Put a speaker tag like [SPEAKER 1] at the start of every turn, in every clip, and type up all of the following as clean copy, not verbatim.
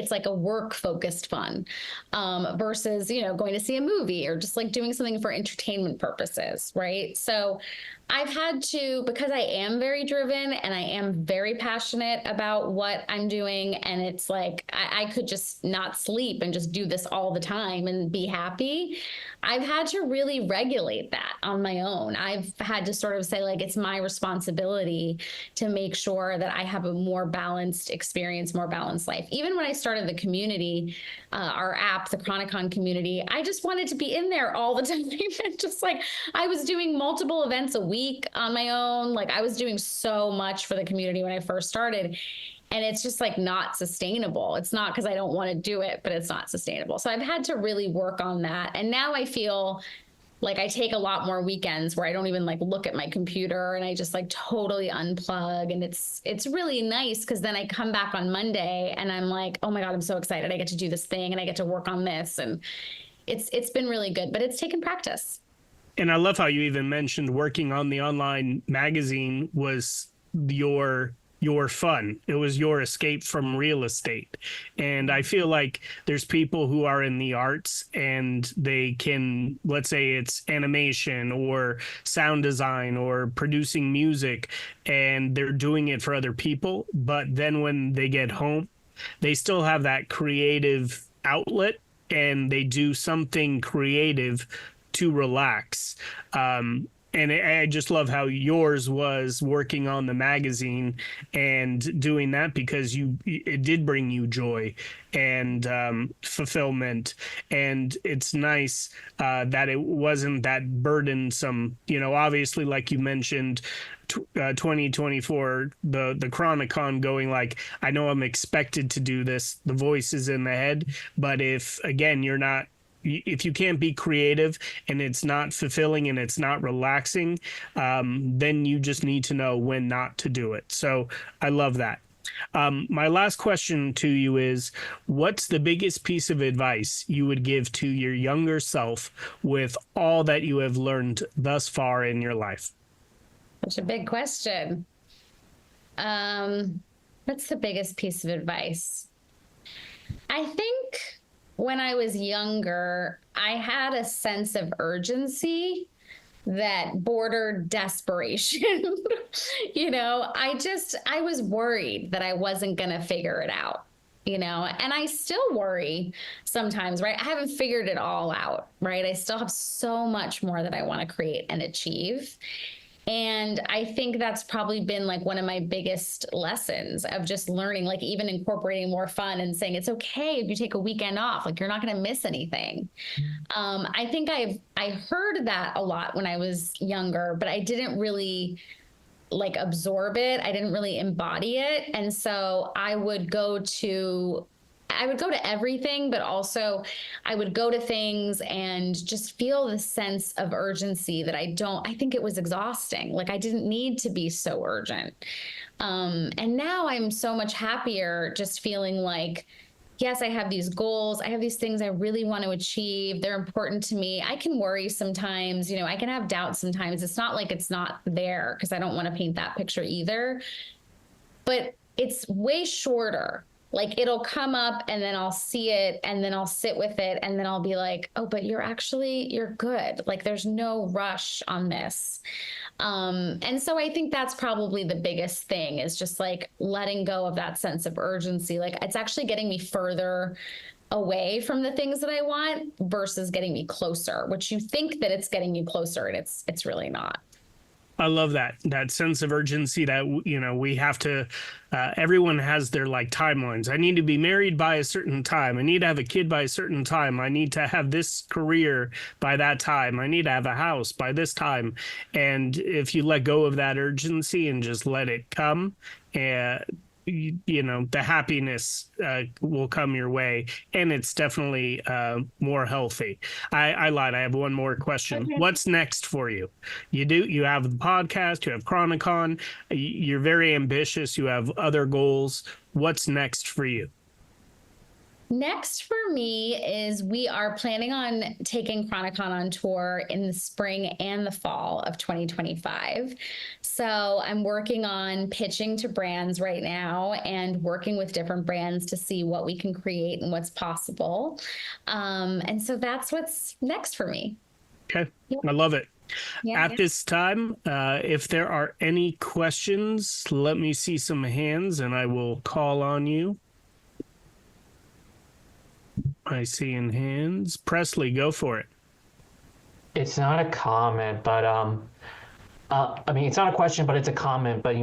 [SPEAKER 1] it's like a work focused fun, versus, going to see a movie or just like doing something for entertainment purposes. Right. So I've had to, because I am very driven and I am very passionate about what I'm doing. And it's like, I could just not sleep and just do this all the time and be happy. I've had to really regulate that on my own. I've had to sort of say, like, it's my responsibility to make sure that I have a more balanced experience, more balanced life. Even when I started the community, our app, the Chronicon Community, I just wanted to be in there all the time. And just like, I was doing multiple events a week on my own. Like, I was doing so much for the community when I first started. And it's just like not sustainable. It's not because I don't want to do it, but it's not sustainable. So I've had to really work on that. And now I feel like I take a lot more weekends where I don't even like look at my computer, and I just like totally unplug. And it's really nice because then I come back on Monday and I'm like, oh my God, I'm so excited. I get to do this thing and I get to work on this. And it's been really good, but it's taken practice.
[SPEAKER 2] And I love how you even mentioned working on the online magazine was your fun. It was your escape from real estate. And I feel like there's people who are in the arts and they can, let's say it's animation or sound design or producing music, and they're doing it for other people. But then when they get home, they still have that creative outlet and they do something creative to relax. And I just love how yours was working on the magazine and doing that because it did bring you joy and fulfillment. And it's nice that it wasn't that burdensome. Obviously, like you mentioned, 2024, the Chronicon going like, I know I'm expected to do this. The voice is in the head. But if you can't be creative and it's not fulfilling and it's not relaxing, then you just need to know when not to do it. So I love that. My last question to you is, what's the biggest piece of advice you would give to your younger self with all that you have learned thus far in your life?
[SPEAKER 1] Such a big question. What's the biggest piece of advice? I think when I was younger, I had a sense of urgency that bordered desperation. I was worried that I wasn't going to figure it out, and I still worry sometimes, right? I haven't figured it all out, right? I still have so much more that I want to create and achieve. And I think that's probably been like one of my biggest lessons of just learning, like even incorporating more fun and saying it's okay if you take a weekend off, like you're not going to miss anything. I think I heard that a lot when I was younger, but I didn't really like absorb it. I didn't really embody it. And so I would go to everything, but also I would go to things and just feel the sense of urgency that I think it was exhausting. Like I didn't need to be so urgent. And now I'm so much happier just feeling like, yes, I have these goals. I have these things I really want to achieve. They're important to me. I can worry sometimes, I can have doubts sometimes. It's not like it's not there because I don't want to paint that picture either, but it's way shorter. Like it'll come up and then I'll see it and then I'll sit with it and then I'll be like, oh, but you're good. Like there's no rush on this. And so I think that's probably the biggest thing is just like letting go of that sense of urgency. Like it's actually getting me further away from the things that I want versus getting me closer, which you think that it's getting you closer and it's really not.
[SPEAKER 2] I love that sense of urgency that, we have to, everyone has their like timelines. I need to be married by a certain time. I need to have a kid by a certain time. I need to have this career by that time. I need to have a house by this time. And if you let go of that urgency and just let it come, the happiness will come your way, and it's definitely more healthy. I lied. I have one more question. Okay. What's next for you? You have the podcast, you have Chronicon, you're very ambitious, you have other goals. What's next for you?
[SPEAKER 1] Next for me is we are planning on taking Chronicon on tour in the spring and the fall of 2025. So I'm working on pitching to brands right now and working with different brands to see what we can create and what's possible. And so that's what's next for me.
[SPEAKER 2] Okay. I love it.
[SPEAKER 1] Yeah.
[SPEAKER 2] At this time, if there are any questions, let me see some hands and I will call on you. I see in hands. Presley, go for it.
[SPEAKER 3] It's not a comment, but I mean, it's not a question, but it's a comment. But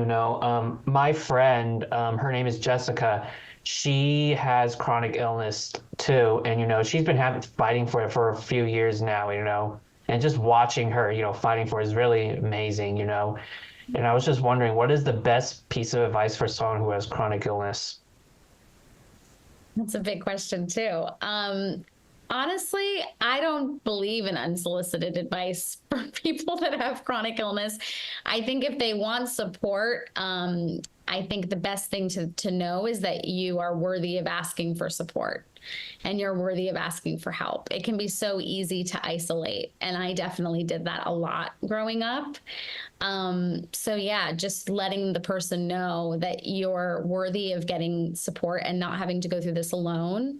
[SPEAKER 3] my friend, her name is Jessica. She has chronic illness too, and she's been fighting for it for a few years now. And just watching her, fighting for it is really amazing. And I was just wondering, what is the best piece of advice for someone who has chronic illness?
[SPEAKER 1] That's a big question too. Honestly, I don't believe in unsolicited advice for people that have chronic illness. I think if they want support, I think the best thing to know is that you are worthy of asking for support and you're worthy of asking for help. It can be so easy to isolate. And I definitely did that a lot growing up. So yeah, just letting the person know that you're worthy of getting support and not having to go through this alone.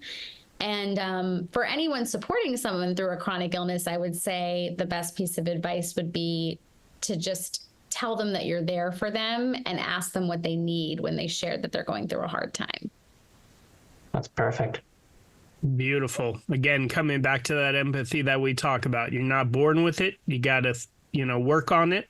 [SPEAKER 1] And for anyone supporting someone through a chronic illness, I would say the best piece of advice would be to just tell them that you're there for them and ask them what they need when they share that they're going through a hard time.
[SPEAKER 3] That's perfect.
[SPEAKER 2] Beautiful. Again, coming back to that empathy that we talk about. You're not born with it. You got to, work on it.